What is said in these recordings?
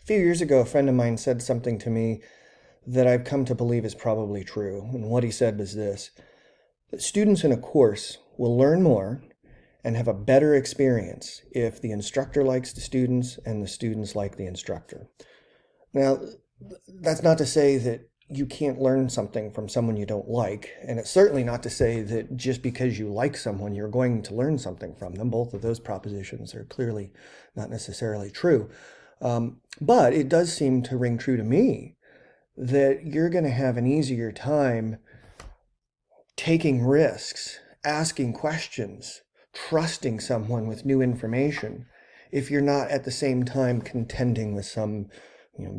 few years ago, a friend of mine said something to me that I've come to believe is probably true. And what he said was this, that students in a course will learn more and have a better experience if the instructor likes the students and the students like the instructor. Now, that's not to say that you can't learn something from someone you don't like, and it's certainly not to say that just because you like someone, you're going to learn something from them. Both of those propositions are clearly not necessarily true. But it does seem to ring true to me that you're going to have an easier time taking risks, asking questions, trusting someone with new information if you're not at the same time contending with some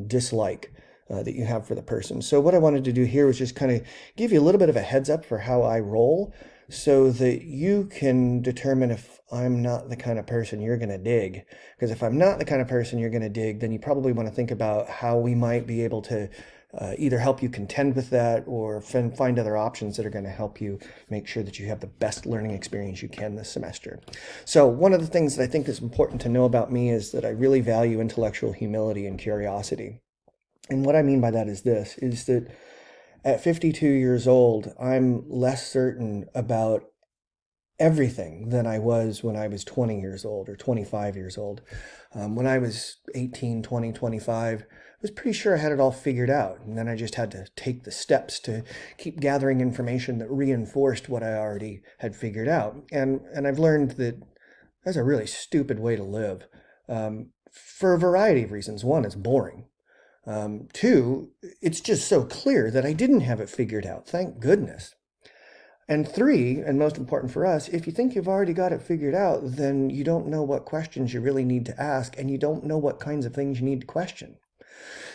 dislike that you have for the person. So what I wanted to do here was just kind of give you a little bit of a heads up for how I roll so that you can determine if I'm not the kind of person you're going to dig. Because if I'm not the kind of person you're going to dig, then you probably want to think about how we might be able to either help you contend with that or find other options that are going to help you make sure that you have the best learning experience you can this semester. So one of the things that I think is important to know about me is that I really value intellectual humility and curiosity. And what I mean by that is this, is that at 52 years old, I'm less certain about everything than I was when I was 20 years old or 25 years old. When I was 18, 20, 25, I was pretty sure I had it all figured out. And then I just had to take the steps to keep gathering information that reinforced what I already had figured out. And I've learned that that's a really stupid way to live for a variety of reasons. One, it's boring. Two, it's just so clear that I didn't have it figured out. Thank goodness. And three, and most important for us, if you think you've already got it figured out, then you don't know what questions you really need to ask, and you don't know what kinds of things you need to question.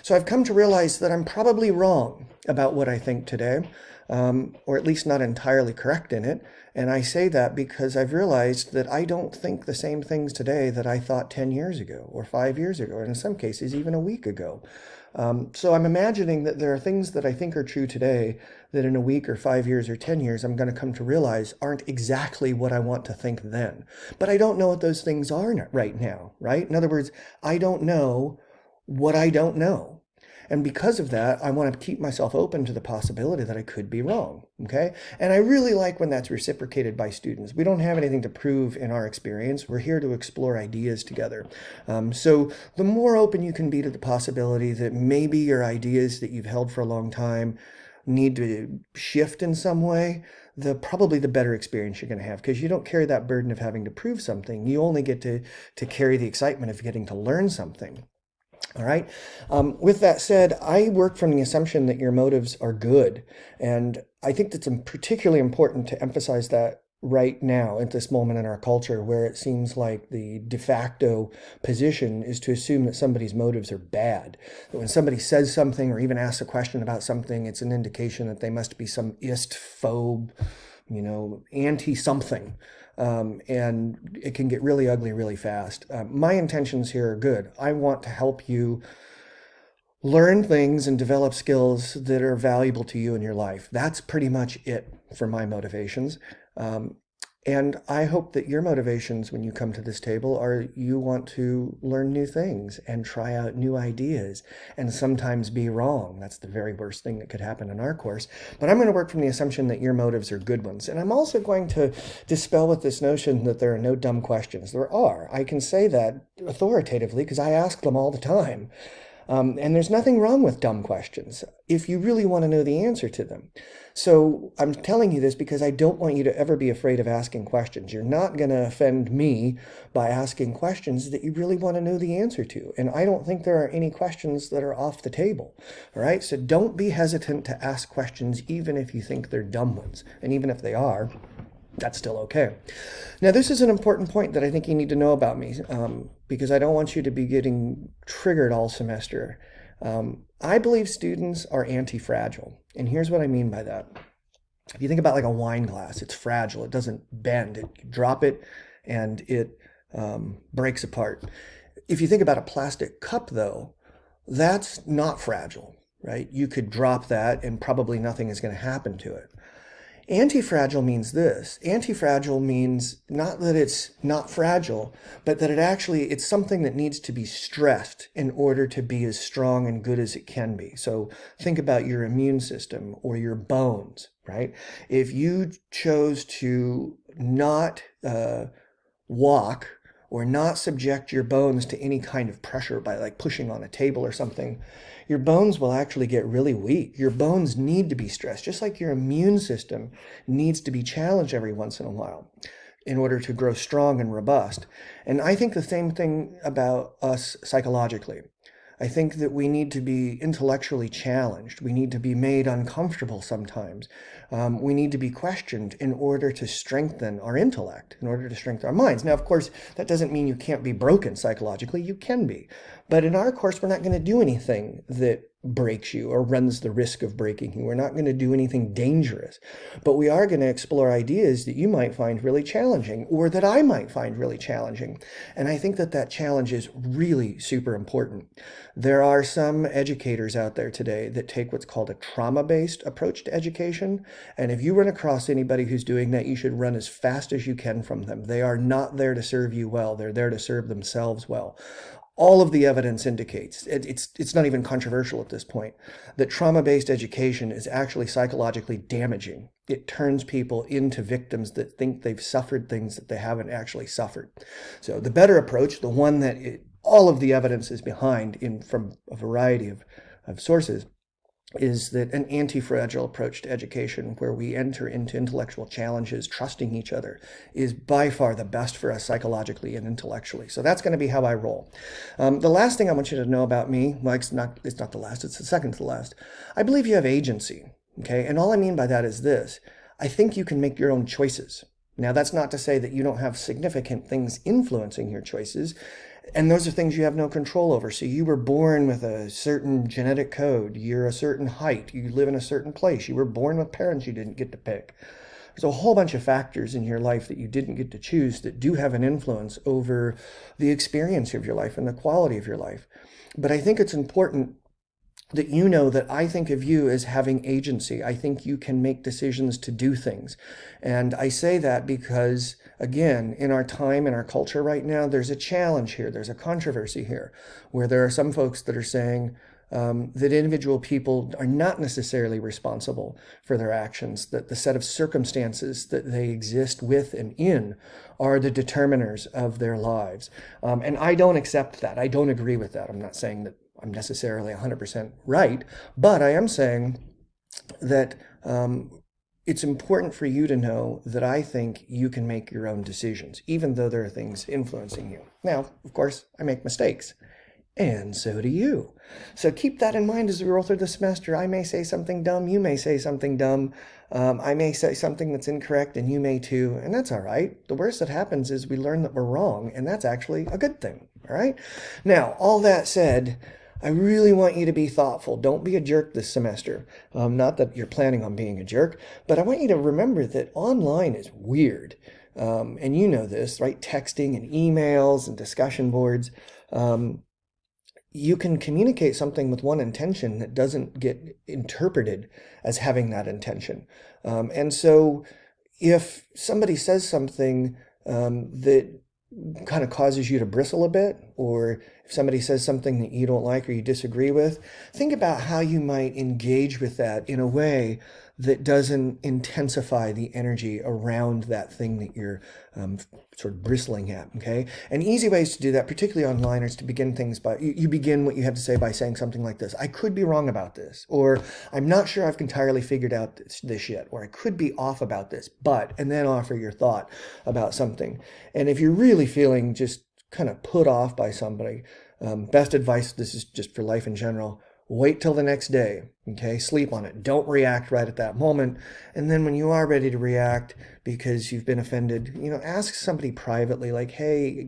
So I've come to realize that I'm probably wrong about what I think today, or at least not entirely correct in it. And I say that because I've realized that I don't think the same things today that I thought 10 years ago, or 5 years ago, or in some cases even a week ago. So I'm imagining that there are things that I think are true today that in a week or 5 years or 10 years I'm going to come to realize aren't exactly what I want to think then. But I don't know what those things are right now, right? In other words, I don't know what I don't know. And because of that, I want to keep myself open to the possibility that I could be wrong, okay? And I really like when that's reciprocated by students. We don't have anything to prove in our experience. We're here to explore ideas together. So the more open you can be to the possibility that maybe your ideas that you've held for a long time need to shift in some way, probably the better experience you're going to have, because you don't carry that burden of having to prove something. You only get to carry the excitement of getting to learn something. All right. With that said, I work from the assumption that your motives are good. And I think that's particularly important to emphasize that right now at this moment in our culture where it seems like the de facto position is to assume that somebody's motives are bad. That when somebody says something or even asks a question about something, it's an indication that they must be some ist-phobe, anti-something. And it can get really ugly really fast. My intentions here are good. I want to help you learn things and develop skills that are valuable to you in your life. That's pretty much it for my motivations. And I hope that your motivations when you come to this table are you want to learn new things and try out new ideas and sometimes be wrong. That's the very worst thing that could happen in our course. But I'm going to work from the assumption that your motives are good ones. And I'm also going to dispel with this notion that there are no dumb questions. There are. I can say that authoritatively because I ask them all the time. And there's nothing wrong with dumb questions if you really want to know the answer to them. So I'm telling you this because I don't want you to ever be afraid of asking questions. You're not going to offend me by asking questions that you really want to know the answer to. And I don't think there are any questions that are off the table. All right. So don't be hesitant to ask questions, even if you think they're dumb ones. And even if they are, that's still okay. Now, this is an important point that I think you need to know about me because I don't want you to be getting triggered all semester. I believe students are anti-fragile. And here's what I mean by that. If you think about like a wine glass, it's fragile. It doesn't bend. You drop it and it breaks apart. If you think about a plastic cup, though, that's not fragile, right? You could drop that and probably nothing is going to happen to it. Antifragile means this. Antifragile means not that it's not fragile, but that it's something that needs to be stressed in order to be as strong and good as it can be. So think about your immune system or your bones, right? If you chose to not walk or not subject your bones to any kind of pressure by like pushing on a table or something, your bones will actually get really weak. Your bones need to be stressed, just like your immune system needs to be challenged every once in a while in order to grow strong and robust. And I think the same thing about us psychologically. I think that we need to be intellectually challenged. We need to be made uncomfortable sometimes. We need to be questioned in order to strengthen our intellect, in order to strengthen our minds. Now, of course, that doesn't mean you can't be broken psychologically. You can be. But in our course, we're not going to do anything that breaks you or runs the risk of breaking you. We're not going to do anything dangerous, but we are going to explore ideas that you might find really challenging or that I might find really challenging. And I think that that challenge is really super important. There are some educators out there today that take what's called a trauma-based approach to education. And if you run across anybody who's doing that, you should run as fast as you can from them. They are not there to serve you well. They're there to serve themselves well. All of the evidence indicates, it's not even controversial at this point, that trauma-based education is actually psychologically damaging. It turns people into victims that think they've suffered things that they haven't actually suffered. So the better approach, the one that all of the evidence is behind from a variety of sources, is that an anti-fragile approach to education where we enter into intellectual challenges, trusting each other, is by far the best for us psychologically and intellectually. So that's going to be how I roll. The last thing I want you to know about me, well, it's not the last, it's the second to the last. I believe you have agency, okay? And all I mean by that is this. I think you can make your own choices. Now, that's not to say that you don't have significant things influencing your choices, and those are things you have no control over. So you were born with a certain genetic code. You're a certain height. You live in a certain place. You were born with parents you didn't get to pick. There's a whole bunch of factors in your life that you didn't get to choose that do have an influence over the experience of your life and the quality of your life. But I think it's important that you know that I think of you as having agency. I think you can make decisions to do things. And I say that because, again, in our time, in our culture right now, there's a challenge here. There's a controversy here where there are some folks that are saying that individual people are not necessarily responsible for their actions, that the set of circumstances that they exist with and in are the determiners of their lives. And I don't accept that. I don't agree with that. I'm not saying that I'm necessarily 100% right, but I am saying that it's important for you to know that I think you can make your own decisions, even though there are things influencing you. Now, of course, I make mistakes, and so do you. So keep that in mind as we roll through the semester. I may say something dumb, you may say something dumb, I may say something that's incorrect, and you may too, and that's all right. The worst that happens is we learn that we're wrong, and that's actually a good thing, all right? Now, all that said, I really want you to be thoughtful. Don't be a jerk this semester. Not that you're planning on being a jerk, but I want you to remember that online is weird. And you know this, right? Texting and emails and discussion boards. You can communicate something with one intention that doesn't get interpreted as having that intention. And so if somebody says something that kind of causes you to bristle a bit, or if somebody says something that you don't like or you disagree with, think about how you might engage with that in a way that doesn't intensify the energy around that thing that you're sort of bristling at, okay? And easy ways to do that, particularly online, is to begin things by, you begin what you have to say by saying something like this: I could be wrong about this, or I'm not sure I've entirely figured out this yet, or I could be off about this, but, and then offer your thought about something. And if you're really feeling just kind of put off by somebody, best advice, this is just for life in general, wait till the next day, okay? Sleep on it. Don't react right at that moment. And then when you are ready to react, because you've been offended, ask somebody privately, like, hey,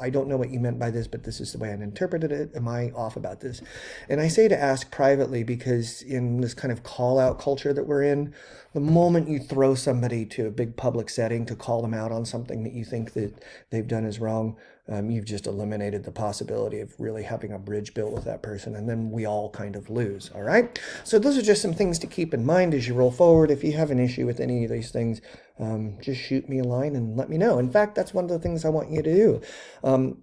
I don't know what you meant by this, but this is the way I interpreted it. Am I off about this? And I say to ask privately because in this kind of call out culture that we're in, the moment you throw somebody to a big public setting to call them out on something that you think that they've done is wrong, you've just eliminated the possibility of really having a bridge built with that person, and then we all kind of lose. All right, so those are just some things to keep in mind as you roll forward. If you have an issue with any of these things, just shoot me a line and let me know. In fact, that's one of the things I want you to do.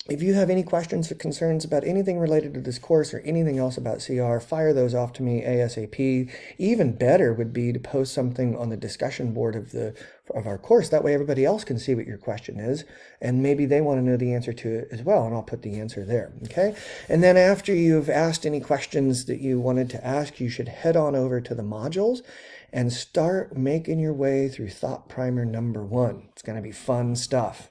If you have any questions or concerns about anything related to this course or anything else about CR, fire those off to me ASAP. Even better would be to post something on the discussion board of our course. That way everybody else can see what your question is, and maybe they want to know the answer to it as well, and I'll put the answer there, okay? And then after you've asked any questions that you wanted to ask, you should head on over to the modules and start making your way through Thought Primer number 1. It's going to be fun stuff.